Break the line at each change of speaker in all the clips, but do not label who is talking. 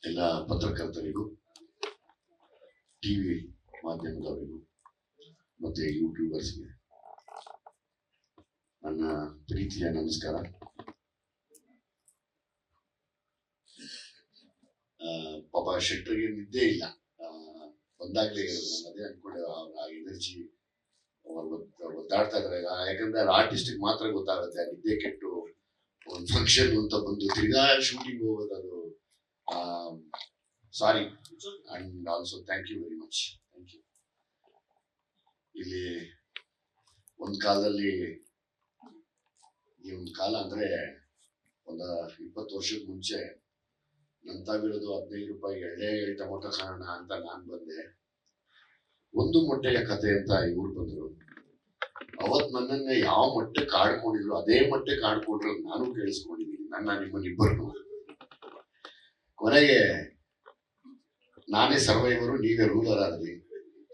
ಎಲ್ಲ ಪತ್ರಕರ್ತರಿಗೂ, ಟಿವಿ ಮಾಧ್ಯಮದವರಿಗೂ ಮತ್ತೆ ಯೂಟ್ಯೂಬರ್ಸ್ಗೆ ನನ್ನ ಪ್ರೀತಿಯ ನಮಸ್ಕಾರ. ಪಾಪ ಶೆಟ್ಟರಿಗೆ ನಿದ್ದೆ ಇಲ್ಲ, ಬಂದಾಗ್ಲೇ ಅದೇ ಅನ್ಕೊಂಡೆ ಅವ್ರ ಎನರ್ಜಿ ಒದ್ದಾಡ್ತಾ ಇದಾರೆ. ಯಾಕಂದ್ರೆ ಆರ್ಟಿಸ್ಟಿಗೆ ಮಾತ್ರ ಗೊತ್ತಾಗುತ್ತೆ ನಿದ್ದೆ ಕೆಟ್ಟು ಒಂದು ಫಂಕ್ಷನ್ ಅಂತ ಬಂದು ತಿರ್ಗಾ ಶೂಟಿಂಗ್ ಹೋಗೋದು. ಅದು sorry and also thank you very much. Thank you. ಇಲ್ಲಿ ಒಂದು ಕಾಲದಲ್ಲಿ ಈ ಒಂದು ಕಾಲ ಅಂದ್ರೆ ಒಂದು 20 ವರ್ಷದ ಮುಂಚೆ ನಂತ ಬೀಳೋದು 15 ರೂಪಾಯಿ ಎಳ್ಳೆ ಟೊಮೊಟೊ ಕಾರಣ ಅಂತ ನಾನು ಬಂದೆ. ಒಂದು ಮೊಟ್ಟೆಯ ಕತೆ ಅಂತ ಇವ್ರು ಬಂದ್ರು. ಅವತ್ ನನ್ನನ್ನ ಯಾವ ಮಟ್ಟಕ್ಕೆ ಆಡ್ಕೊಂಡಿದ್ರು ಅದೇ ಮಟ್ಟಕ್ಕೆ ಆಡ್ಕೊಂಡ್ರು ನಾನು ಕೇಳಿಸ್ಕೊಂಡಿದ್ದೀನಿ. ನಿಮ್ಮನ್ನಿಬ್ಬರು ಕೊನೆಗೆ ನಾನೇ ಸರ್ವೈವರು, ನೀವೇ ರೂಲರ್ ಆದ್ರಿ.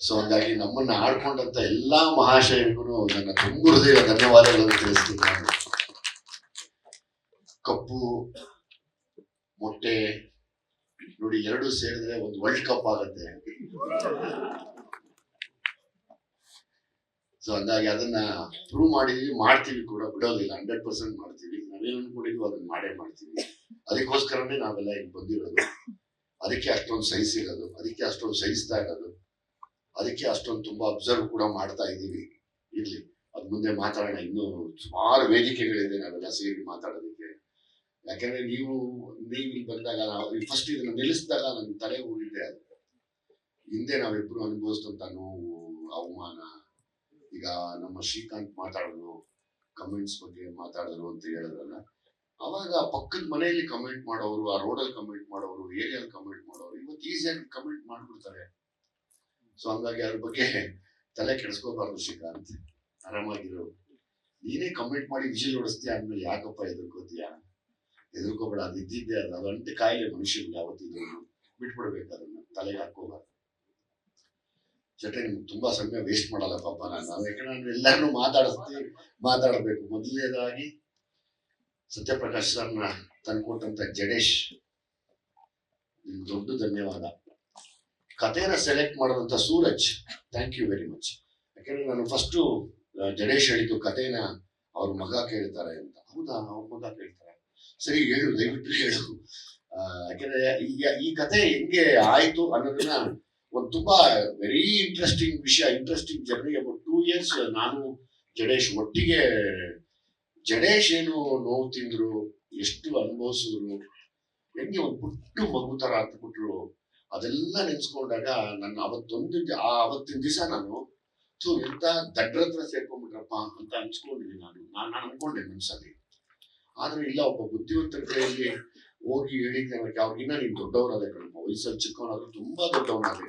ಸೊ ಹಂಗಾಗಿ ನಮ್ಮನ್ನ ಆಡ್ಕೊಂಡಂತ ಎಲ್ಲಾ ಮಹಾಶಯರಿಗೂ ನನ್ನ ತುಂಬ ಹೃದಯ ಧನ್ಯವಾದಗಳನ್ನು ತಿಳಿಸ್ತೀನಿ. ನಾನು ಕಪ್ಪು ಮೊಟ್ಟೆ ನೋಡಿ, ಎರಡು ಸೇರಿದ್ರೆ ಒಂದು ವರ್ಲ್ಡ್ ಕಪ್ ಆಗುತ್ತೆ. ಸೊ ಹಂಗಾಗಿ ಅದನ್ನ ಪ್ರೂವ್ ಮಾಡಿದೀವಿ, ಮಾಡ್ತೀವಿ ಕೂಡ, ಬಿಡೋದಿಲ್ಲ. 100% ಮಾಡ್ತೀವಿ. ನಾವೇನು ಅನ್ಕೊಂಡಿದ್ವಿ ಅದನ್ನ ಮಾಡೇ ಮಾಡ್ತೀವಿ. ಅದಕ್ಕೋಸ್ಕರನೇ ನಾವೆಲ್ಲ ಇಲ್ಲಿ ಬಂದಿರೋದು. ಅದಕ್ಕೆ ಅಷ್ಟೊಂದು ಸಹಿಸಿರೋದು, ಅದಕ್ಕೆ ಅಷ್ಟೊಂದು ಸಹಿಸ್ತಾ ಇರೋದು, ಅದಕ್ಕೆ ಅಷ್ಟೊಂದು ತುಂಬಾ ಅಬ್ಸರ್ವ್ ಕೂಡ ಮಾಡ್ತಾ ಇದ್ದೀವಿ. ಇರ್ಲಿ, ಅದ್ ಮುಂದೆ ಮಾತಾಡೋಣ. ಇನ್ನೂ ಸುಮಾರು ವೇದಿಕೆಗಳಿದೆ ನಾವೆಲ್ಲ ಸೇರಿ ಮಾತಾಡೋದಕ್ಕೆ. ಯಾಕಂದ್ರೆ ನೀವು ಇಲ್ಲಿ ಬಂದಾಗ, ಫಸ್ಟ್ ಇದನ್ನ ನಿಲ್ಲಿಸಿದಾಗ ನನ್ನ ತಲೆ ಹೋಗಿದ್ದೆ. ಅದು ಹಿಂದೆ ನಾವಿಬ್ರು ಅನುಭವಿಸಿದಂತ ನೋವು, ಅವಮಾನ. ಈಗ ನಮ್ಮ ಶ್ರೀಕಾಂತ್ ಮಾತಾಡಿದ್ರು, ಕಮೆಂಟ್ಸ್ ಬಗ್ಗೆ ಮಾತಾಡಿದ್ರು ಅಂತ ಹೇಳಿದ್ರಲ್ಲ, ಅವಾಗ ಪಕ್ಕದ ಮನೆಯಲ್ಲಿ ಕಮೆಂಟ್ ಮಾಡೋರು, ಆ ರೋಡಲ್ಲಿ ಕಮೆಂಟ್ ಮಾಡೋರು, ಏರಿಯಲ್ಲಿ ಕಮೆಂಟ್ ಮಾಡೋರು ಇವತ್ತು ಈಸಿಯಾಗಿ ಕಮೆಂಟ್ ಮಾಡ್ಬಿಡ್ತಾರೆ. ಸೊ ಹಂಗಾಗಿ ಅದ್ರ ಬಗ್ಗೆ ತಲೆ ಕೆಡಿಸ್ಕೋಬಾರ್ದು ಶ್ರೀಕಾಂತ್, ಆರಾಮಾಗಿರೋ. ನೀನೇ ಕಮೆಂಟ್ ಮಾಡಿ ವಿಷಲ್ ಹೊಡಿಸ್ತೀಯ ಅಂದ್ಮೇಲೆ ಯಾಕಪ್ಪ ಎದುರ್ಕೋತೀಯ? ಎದುರ್ಕೋಬೇಡ, ಅದು ಇದ್ದಿದ್ದೆ. ಅದು ಅಂಟು ಕಾಯಿಲೆ ಮನುಷ್ಯನಿಗೆ ಯಾವತ್ತಿದ್ರು ಬಿಟ್ಬಿಡ್ಬೇಕು, ಅದನ್ನ ತಲೆಗೆ ಹಾಕೋಬಾರ್ದು. ಜೊತೆ ನಿಮ್ಗೆ ತುಂಬಾ ಸಮಯ ವೇಸ್ಟ್ ಮಾಡಲ್ಲ ಪಾಪ ನಾನು. ಯಾಕಂದ್ರೆ ಎಲ್ಲರನ್ನೂ ಮಾತಾಡಬೇಕು. ಮೊದಲನೇದಾಗಿ ಸತ್ಯಪ್ರಕಾಶ್ ಸರ್ನ ತಂದ್ಕೊಟ್ಟಂತ ಜಡೇಶ್, ನಿಮ್ಗೆ ದೊಡ್ಡ ಧನ್ಯವಾದ. ಕಥೆನ ಸೆಲೆಕ್ಟ್ ಮಾಡೋದಂತ Suraj, thank you very much. ಯಾಕಂದ್ರೆ ನಾನು ಫಸ್ಟ್ ಜಡೇಶ್ ಹೇಳಿದ್ದು ಕಥೆನ ಅವ್ರ ಮಗ ಕೇಳ್ತಾರೆ ಅಂತ. ಹೌದಾ, ಅವ್ರ ಮಗ ಕೇಳ್ತಾರೆ, ಸರಿ ಹೇಳು, ದಯವಿಟ್ಟು ಹೇಳು. ಯಾಕಂದ್ರೆ ಈ ಕಥೆ ಹೆಂಗೆ ಆಯ್ತು ಅನ್ನೋದನ್ನ ಒಂದು ತುಂಬಾ ವೆರಿ ಇಂಟ್ರೆಸ್ಟಿಂಗ್ ವಿಷಯ, ಇಂಟ್ರೆಸ್ಟಿಂಗ್ ಜರ್ನಿ. ಅಬೌಟ್ 2 years ನಾನು ಜಡೇಶ್ ಒಟ್ಟಿಗೆ. ಜಡೇಶ್ ಏನು ನೋವು ತಿಂದ್ರು, ಎಷ್ಟು ಅನುಭವಿಸಿದ್ರು, ಹೆಂಗೆ ಒಂದು ಪುಟ್ಟು ಮಗು ತರ ಹತ್ಬಿಟ್ರು, ಅದೆಲ್ಲ ನೆನ್ಸ್ಕೊಂಡಾಗ ನನ್ನ ಅವತ್ತಿನ ದಿವಸ ನಾನು ಎಂತ ದಡ್ರತ್ರ ಸೇರ್ಕೊಂಡ್ಬಿಟ್ರಪ್ಪ ಅಂತ ಅನ್ಸ್ಕೊಂಡಿದ್ದೀನಿ. ನಾನು ಅನ್ಕೊಂಡೆ ಮನ್ಸಲ್ಲಿ. ಆದ್ರೆ ಇಲ್ಲ, ಒಬ್ಬ ಬುದ್ಧಿವಂತರ ಕೈಯಲ್ಲಿ ಹೋಗಿ ಹೇಳಿದ್ದೆ ಅವ್ರಿಗಿನ್ನ ನೀನ್ ದೊಡ್ಡವರಾದ ಕಣಪ್ಪ, ವಯಸ್ಸಲ್ಲಿ ಚಿಕ್ಕವನಾದ್ರೂ ತುಂಬಾ ದೊಡ್ಡವನಾದ್ರೆ.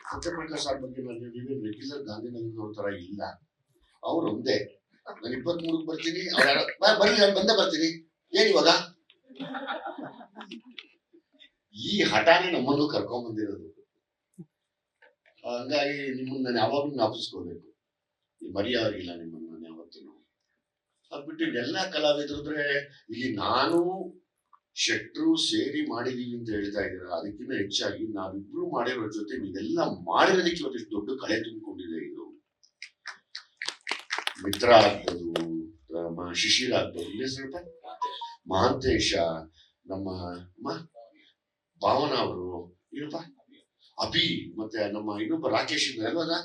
ಸತ್ಯಪ್ರಕಾಶ್ ಅವ್ರ ಬಗ್ಗೆ ನೀವೇನು ರೆಗ್ಯುಲರ್ ಗಾಂಧಿನಗರದವ್ರ ತರ ಇಲ್ಲ. ಅವ್ರು ಒಂದೇ, ನಾನು 23ಕ್ಕೆ ಬರ್ತೀನಿ, ಬರ್ಲಿ, ನಾನು ಬಂದೇ ಬರ್ತೀನಿ, ಏನಿವಾಗ? ಈ ಹಠಾನೇ ನಮ್ಮನ್ನು ಕರ್ಕೊಂಡ್ ಬಂದಿರೋದು. ಹಂಗಾಗಿ ನಿಮ್ಮನ್ನ ನಾನು ಯಾವಾಗ್ಲೂ ಜ್ಞಾಪಿಸ್ಕೋಬೇಕು. ಮರೆಯೋರಿಲ್ಲ ನಿಮ್ಮನ್ನ ನಾನು ಯಾವತ್ತೂ. ಅದ್ಬಿಟ್ಟು ಎಲ್ಲಾ ಕಲಾವಿದ್ರೆ ಇಲ್ಲಿ ನಾನು ಶೆಟ್ರು ಸೇರಿ ಮಾಡಿದೀವಿ ಅಂತ ಹೇಳ್ತಾ ಇದ್ದೀರ. ಅದಕ್ಕಿಂತ ಹೆಚ್ಚಾಗಿ ನಾವಿಬ್ರು ಮಾಡಿರೋ ಜೊತೆ ನೀವೆಲ್ಲ ಮಾಡಿರೋದಕ್ಕೆ ಇವತ್ತು ದೊಡ್ಡ ಕಳೆ ತುಂಬಿಕೊಂಡಿದೆ. ಇದು ಮಿತ್ರ ಆಗ್ಬೋದು, ಶಿಶಿರ್ ಆಗ್ಬೋದು, ಇಲ್ಲೇ ಸ್ವಲ್ಪ ಮಹಾಂತೇಶ, ನಮ್ಮ ಭಾವನಾ ಅವರು, ಏನಪ್ಪ ಅಭಿ, ಮತ್ತೆ ನಮ್ಮ ಇನ್ನೊಬ್ಬ ರಾಕೇಶ್ ಇದ್ದಾರಲ್ವದ,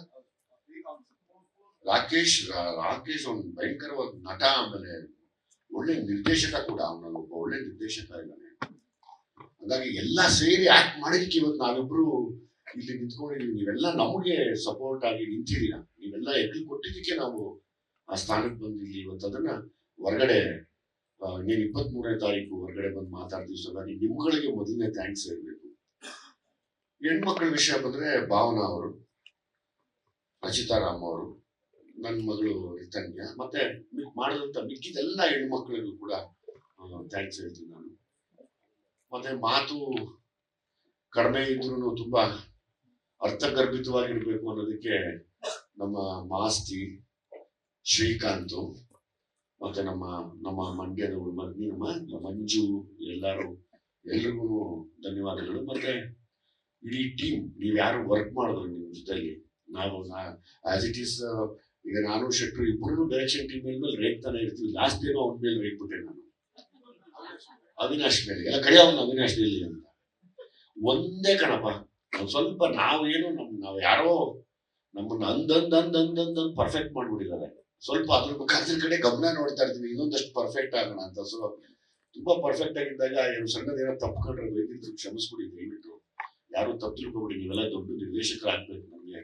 ರಾಕೇಶ್ ಒಂದು ಭಯಂಕರವಾದ ನಟ, ಆಮೇಲೆ ಒಳ್ಳೆ ನಿರ್ದೇಶಕ ಕೂಡ. ಅವನಲ್ಲಿ ಒಬ್ಬ ಒಳ್ಳೆ ನಿರ್ದೇಶಕ ಇದ್ದಾನೆ. ಹಾಗಾಗಿ ಎಲ್ಲ ಸೇರಿ ಆಕ್ಟ್ ಮಾಡಿದಕ್ಕೆ ಇವತ್ತು ನಾವಿಬ್ರು ಇಲ್ಲಿ ನಿಂತ್ಕೊಂಡಿದೀವಿ. ನೀವೆಲ್ಲ ನಮಗೆ ಸಪೋರ್ಟ್ ಆಗಿ ನಿಂತಿದ್ದೀರ, ನೀವೆಲ್ಲ ಎದ್ದು ಕೊಟ್ಟಿದ್ದಕ್ಕೆ ನಾವು ಆ ಸ್ಥಾನಕ್ಕೆ ಬಂದಿಲ್ಲಿ. ಇವತ್ತು ಅದನ್ನ ಹೊರಗಡೆ ನೀನು 23ನೇ ತಾರೀಕು ಹೊರಗಡೆ ಬಂದು ಮಾತಾಡ್ತೀವಿ. ಸೊ ನಾನು ನಿಮ್ಗಳಿಗೆ ಮೊದಲನೇ ಥ್ಯಾಂಕ್ಸ್ ಹೇಳ್ಬೇಕು. ಹೆಣ್ಮಕ್ಳ ವಿಷಯ ಬಂದ್ರೆ ಭಾವನಾ ಅವರು, ರಚಿತಾರಾಮ್ ಅವರು, ನನ್ನ ಮಗಳು ರಿತನ್ಯ, ಮತ್ತೆ ಮಾಡಿದಂತ ಮಿಕ್ಕಿದೆಲ್ಲ ಹೆಣ್ಮಕ್ಳಿಗೂ ಕೂಡ ಥ್ಯಾಂಕ್ಸ್ ಹೇಳ್ತೀನಿ ನಾನು. ಮತ್ತೆ ಮಾತು ಕಡಿಮೆ ಇದ್ರೂ ತುಂಬಾ ಅರ್ಥಗರ್ಭಿತವಾಗಿರ್ಬೇಕು ಅನ್ನೋದಕ್ಕೆ ನಮ್ಮ ಮಾಸ್ತಿ, ಶ್ರೀಕಾಂತ್, ಮತ್ತೆ ನಮ್ಮ ಮಂಡ್ಯದ ಮಂಜು, ಎಲ್ಲರೂ ಎಲ್ರಿಗೂ ಧನ್ಯವಾದಗಳು. ಮತ್ತೆ ಇಡೀ ಟೀಮ್, ನೀವು ಯಾರು ವರ್ಕ್ ಮಾಡಿದ್ರು ನಿಮ್ಮ ಜೊತೆಲಿ, ನಾವು ಆಸ್ ಇಟ್ ಈಸ್ ಈಗ ನಾನು ಶೆಟ್ರು ಇಬ್ಬರು ಡೈರೆಕ್ಷನ್ ಟೀಮ್ ಮೇಲೆ ರೇಗ್ತಾನೆ ಇರ್ತೀವಿ. ಲಾಸ್ಟ್ ಡೇನು ಅವನ ಮೇಲೆ ರೇಗ್ಬಿಟ್ಟೆ ನಾನು, ಅವಿನಾಶ್ ಮೇಲೆ. ಎಲ್ಲ ಕಡೆ ಅವನು ಅವಿನಾಶ್ ಇಲ್ಲಿ ಅಂತ ಒಂದೇ ಕಣಪ್ಪ. ನಾವು ಸ್ವಲ್ಪ ನಾವೇನು ನಾವು ಯಾರೋ ನಮ್ಮನ್ನ ಅಂದಂದ್ ಪರ್ಫೆಕ್ಟ್ ಮಾಡ್ಬಿಟ್ಟಿದ್ದಾರೆ. ಸ್ವಲ್ಪ ಅದ್ರ ಮುಖಾಂತರ ಕಡೆ ಗಮನ ನೋಡ್ತಾ ಇರ್ತೀವಿ, ಇನ್ನೊಂದಷ್ಟು ಪರ್ಫೆಕ್ಟ್ ಆಗೋಣ ಅಂತ. ಸೊ ತುಂಬಾ ಪರ್ಫೆಕ್ಟ್ ಆಗಿದ್ದಾಗ ಏನು ಸಣ್ಣದೇನೋ ತಪ್ಪಿಕೊಂಡ್ರೆ ಕ್ಷಮಿಸ್ಬಿಡಿ ದಯವಿಟ್ಟು. ಯಾರು ತಪ್ಪು ತಿಳ್ಕೊಬಿಡಿ, ನೀವೆಲ್ಲ ದೊಡ್ಡ ನಿರ್ದೇಶಕರಾಗ್ಬೇಕು ನಮಗೆ.